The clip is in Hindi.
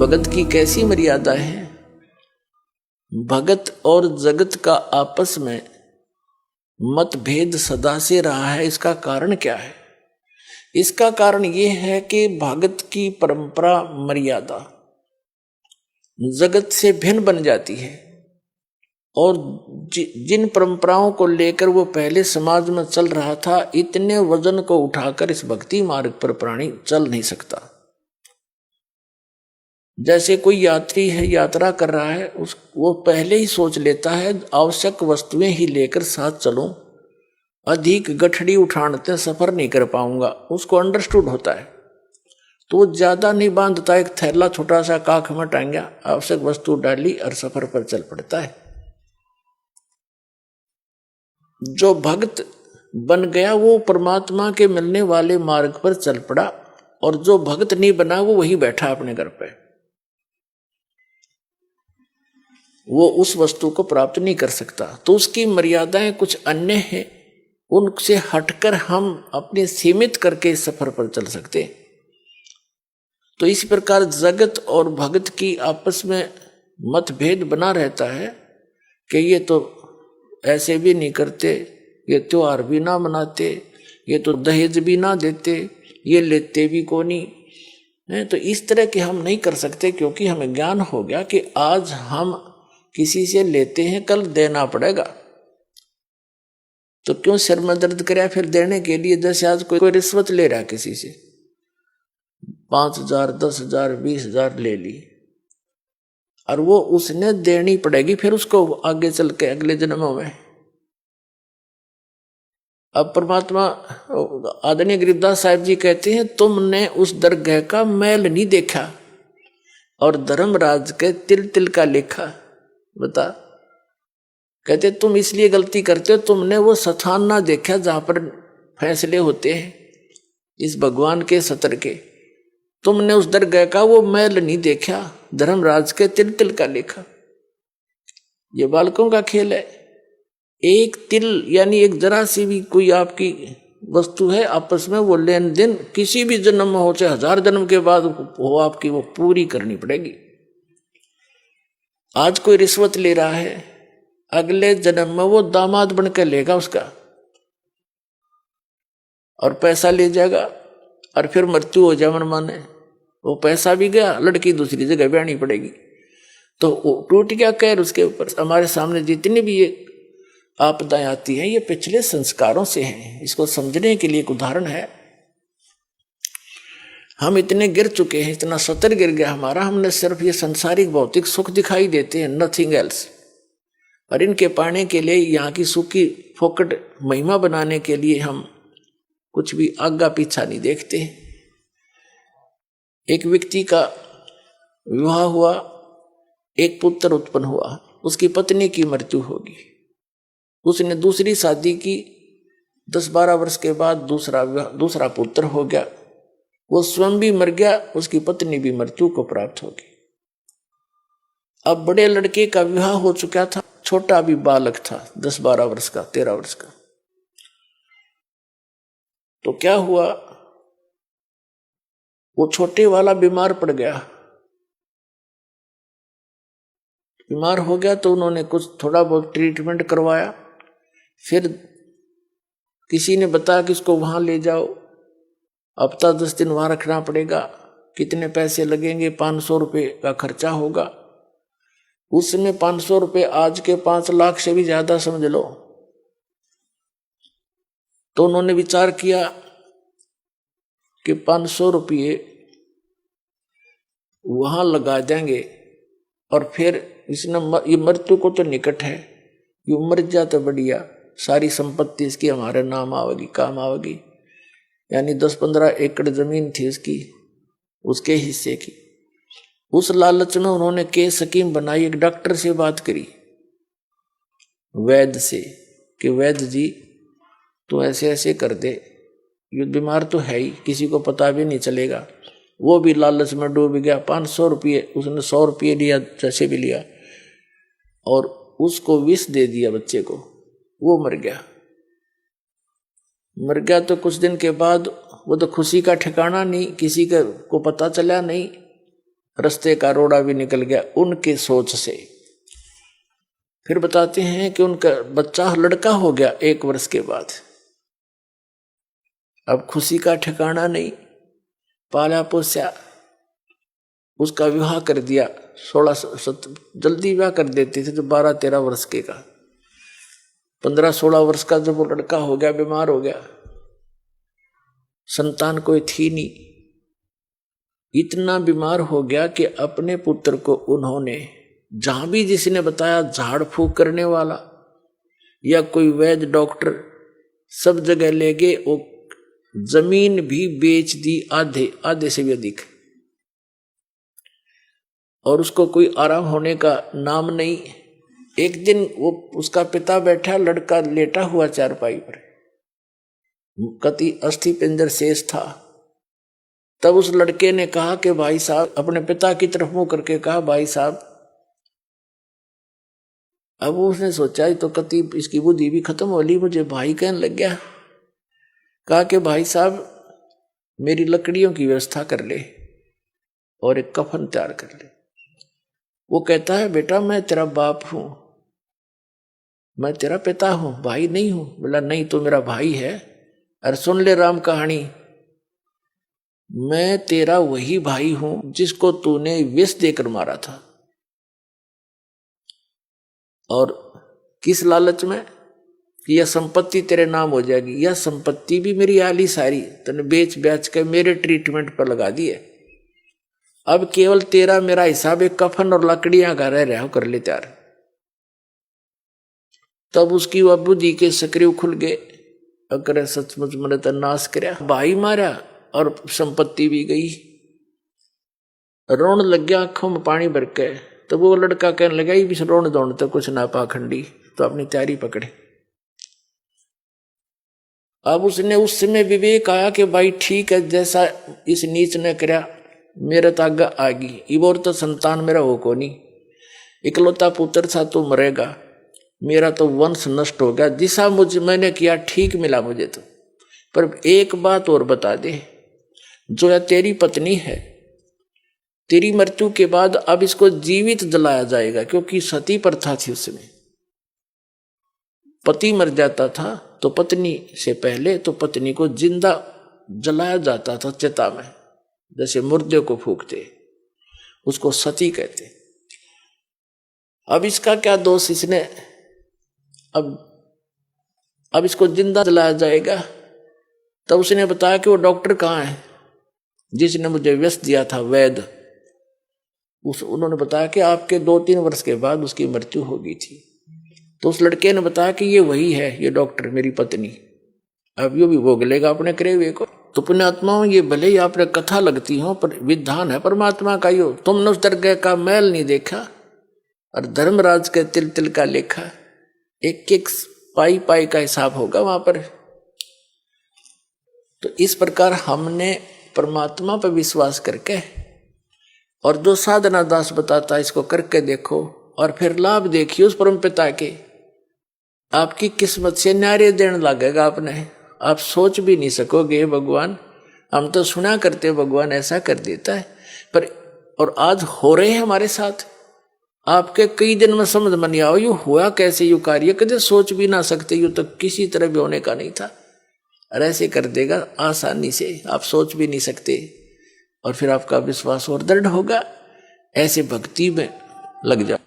भगत की कैसी मर्यादा है। भगत और जगत का आपस में मतभेद सदा से रहा है। इसका कारण क्या है? इसका कारण यह है कि भगत की परंपरा मर्यादा जगत से भिन्न बन जाती है और जिन परंपराओं को लेकर वो पहले समाज में चल रहा था, इतने वजन को उठाकर इस भक्ति मार्ग पर प्राणी चल नहीं सकता। जैसे कोई यात्री है, यात्रा कर रहा है, वो पहले ही सोच लेता है आवश्यक वस्तुएं ही लेकर साथ चलूं, अधिक गठड़ी उठाने सफर नहीं कर पाऊंगा, उसको अंडरस्टूड होता है। तो वो ज्यादा नहीं बांधता, एक थैला छोटा सा काख में टांगा, आवश्यक वस्तु डाली और सफर पर चल पड़ता है। जो भक्त बन गया वो परमात्मा के मिलने वाले मार्ग पर चल पड़ा, और जो भक्त नहीं बना वो वही बैठा अपने घर पे, वो उस वस्तु को प्राप्त नहीं कर सकता। तो उसकी मर्यादाएं कुछ अन्य हैं, उनसे हटकर हम अपने सीमित करके इस सफर पर चल सकते। तो इस प्रकार जगत और भगत की आपस में मतभेद बना रहता है कि ये तो ऐसे भी नहीं करते, ये त्योहार भी ना मनाते, ये तो दहेज भी ना देते, ये लेते भी को नहीं। तो इस तरह के हम नहीं कर सकते, क्योंकि हमें ज्ञान हो गया कि आज हम किसी से लेते हैं, कल देना पड़ेगा। तो क्यों सिर में दर्द करे फिर देने के लिए? जैसे आज कोई रिश्वत ले रहा है किसी से, 5,000 10,000 20,000 ले ली, और वो उसने देनी पड़ेगी फिर उसको आगे चल के अगले जन्मों में। अब परमात्मा आदरणीय गरीबदास साहिब जी कहते हैं, तुमने उस दरगाह का मैल नहीं देखा और धर्मराज के तिल तिल का लेखा। बता, कहते तुम इसलिए गलती करते हो, तुमने वो स्थान ना देखा जहां पर फैसले होते हैं इस भगवान के सत्र के। तुमने उस दरगाह का वो मैल नहीं देखा, धर्मराज के तिल तिल का लेखा। ये बालकों का खेल है। एक तिल यानी एक जरा सी भी कोई आपकी वस्तु है, आपस में वो लेन देन किसी भी जन्म में हो, चाहे 1000 जन्म के बाद हो, आपकी वो पूरी करनी पड़ेगी। आज कोई रिश्वत ले रहा है, अगले जन्म में वो दामाद बनकर लेगा उसका और पैसा ले जाएगा, और फिर मृत्यु हो जाए मन माने, वो पैसा भी गया, लड़की दूसरी जगह ब्याहनी पड़ेगी। तो टूट गया कहर उसके ऊपर। हमारे सामने जितनी भी ये आपदाएं आती हैं, ये पिछले संस्कारों से हैं। इसको समझने के लिए एक उदाहरण है। हम इतने गिर चुके हैं, इतना सतर गिर गया हमारा, हमने सिर्फ ये संसारिक भौतिक सुख दिखाई देते हैं, नथिंग एल्स। और इनके पाने के लिए, यहाँ की सुख की फोकट महिमा बनाने के लिए हम कुछ भी आगा पीछा नहीं देखते। एक व्यक्ति का विवाह हुआ, एक पुत्र उत्पन्न हुआ, उसकी पत्नी की मृत्यु होगी, उसने दूसरी शादी की, 10-12 वर्ष के बाद दूसरा पुत्र हो गया, वो स्वयं भी मर गया, उसकी पत्नी भी मृत्यु को प्राप्त होगी। अब बड़े लड़के का विवाह हो चुका था, छोटा भी बालक था, 10-12 वर्ष का, 13 वर्ष का। तो क्या हुआ, वो छोटे वाला बीमार पड़ गया। बीमार हो गया तो उन्होंने कुछ थोड़ा बहुत ट्रीटमेंट करवाया, फिर किसी ने बताया कि इसको वहां ले जाओ, हफ्ता 10 दिन वहां रखना पड़ेगा, कितने पैसे लगेंगे, 500 रुपये का खर्चा होगा। उसमें 500 रुपये आज के 5 लाख से भी ज्यादा समझ लो। तो उन्होंने विचार किया कि 500 रुपये वहां लगा देंगे, और फिर इसने ये मृत्यु को तो निकट है, ये मर जा तो बढ़िया, सारी संपत्ति इसकी हमारे नाम आवेगी, काम आवेगी। यानी 10-15 एकड़ जमीन थी उसकी, उसके हिस्से की। उस लालच में उन्होंने केस स्कीम बनाई, एक डॉक्टर से बात करी, वैद्य से, कि वैद्य जी तू ऐसे ऐसे कर दे, ये बीमार तो है ही, किसी को पता भी नहीं चलेगा। वो भी लालच में डूब गया। 500 रुपये उसने 100 रुपये लिया, जैसे भी लिया, और उसको विष दे दिया बच्चे को, वो मर गया। मर गया तो कुछ दिन के बाद वो तो खुशी का ठिकाना नहीं, किसी को पता चला नहीं। रास्ते का रोड़ा भी निकल गया उनके सोच से। फिर बताते हैं कि उनका बच्चा लड़का हो गया 1 वर्ष के बाद। अब खुशी का ठिकाना नहीं, पाला पोसा, उसका विवाह कर दिया। 16 जल्दी विवाह कर देते थे जो 12-13 वर्ष के का। 15-16 वर्ष का जब वो लड़का हो गया, बीमार हो गया, संतान कोई थी नहीं, इतना बीमार हो गया कि अपने पुत्र को उन्होंने जहां भी जिसने बताया झाड़ फूक करने वाला या कोई वैद्य डॉक्टर, सब जगह ले गए। वो जमीन भी बेच दी, आधे से भी अधिक, और उसको कोई आराम होने का नाम नहीं। एक दिन वो उसका पिता बैठा, लड़का लेटा हुआ चारपाई पर, कति अस्थि पिंजर शेष था। तब उस लड़के ने कहा कि भाई साहब, अपने पिता की तरफ मुंह करके कहा, भाई साहब। अब उसने सोचा तो कति इसकी बुद्धि भी खत्म हो ली, मुझे भाई कहने लग गया। कहा कि भाई साहब मेरी लकड़ियों की व्यवस्था कर ले और एक कफन तैयार कर ले। वो कहता है बेटा मैं तेरा बाप हूं, मैं तेरा पिता हूं, भाई नहीं हूं। बोला नहीं तो मेरा भाई है। अरे सुन ले राम कहानी, मैं तेरा वही भाई हूं जिसको तूने विष देकर मारा था। और किस लालच में कि यह संपत्ति तेरे नाम हो जाएगी। यह संपत्ति भी मेरी आली सारी तूने बेच बेच के मेरे ट्रीटमेंट पर लगा दी है। अब केवल तेरा मेरा हिसाब एक कफन और लकड़ियां का रह रहा, कर ले तैयार। तब उसकी वह बुद्धि के सक्रिय खुल गए। अगर सचमुच मैंने तो नाश करया, भाई मारा और संपत्ति भी गई। रोन लग गया आंखों में पानी भर के। तो वो लड़का कहने लगा ये भी रोन दौड़ तो कुछ ना पाखंडी, तो अपनी तैयारी पकड़े। अब उसने उस समय विवेक आया कि भाई ठीक है, जैसा इस नीच ने करया मेरे तो आगे आगी। इबोर तो संतान मेरा हो को नहीं, इकलौता पुत्र था तो मरेगा, मेरा तो वंश नष्ट हो गया। जिसा मुझे मैंने किया ठीक मिला मुझे तो। पर एक बात और बता दे, जो है तेरी पत्नी है, तेरी मृत्यु के बाद अब इसको जीवित जलाया जाएगा, क्योंकि सती प्रथा थी उसमें। पति मर जाता था तो पत्नी से पहले तो पत्नी को जिंदा जलाया जाता था चिता में, जैसे मुर्दे को फूकते, उसको सती कहते। अब इसका क्या दोष, इसने अब इसको जिंदा जलाया जाएगा। तब उसने बताया कि वो डॉक्टर कहाँ है जिसने मुझे व्यस्त दिया था, वैद्य। उन्होंने बताया कि आपके 2-3 वर्ष के बाद उसकी मृत्यु हो गई थी। तो उस लड़के ने बताया कि ये वही है, ये डॉक्टर मेरी पत्नी। अब यो भी भोग लेगा अपने करे हुए को। तो पुण्यात्माओं, ये भले ही आपने कथा लगती हो, पर विधान है परमात्मा का। यो तुमने उस दरगाह का मैल नहीं देखा और धर्मराज के तिल तिल का लेखा, एक एक पाई पाई का हिसाब होगा वहां पर। तो इस प्रकार हमने परमात्मा पर विश्वास करके, और जो साधना दास बताता है इसको करके देखो, और फिर लाभ देखिए उस परम पिता के। आपकी किस्मत से न्यारे देने लगेगा आपने, आप सोच भी नहीं सकोगे भगवान, हम तो सुना करते भगवान ऐसा कर देता है, पर और आज हो रहे हैं हमारे साथ। आपके कई दिन में समझ में नहीं आओ यू हुआ कैसे, यू कार्य कदे सोच भी ना सकते, यू तो किसी तरह भी होने का नहीं था, और ऐसे कर देगा आसानी से, आप सोच भी नहीं सकते। और फिर आपका विश्वास और दृढ़ होगा। ऐसे भक्ति में लग जाओ।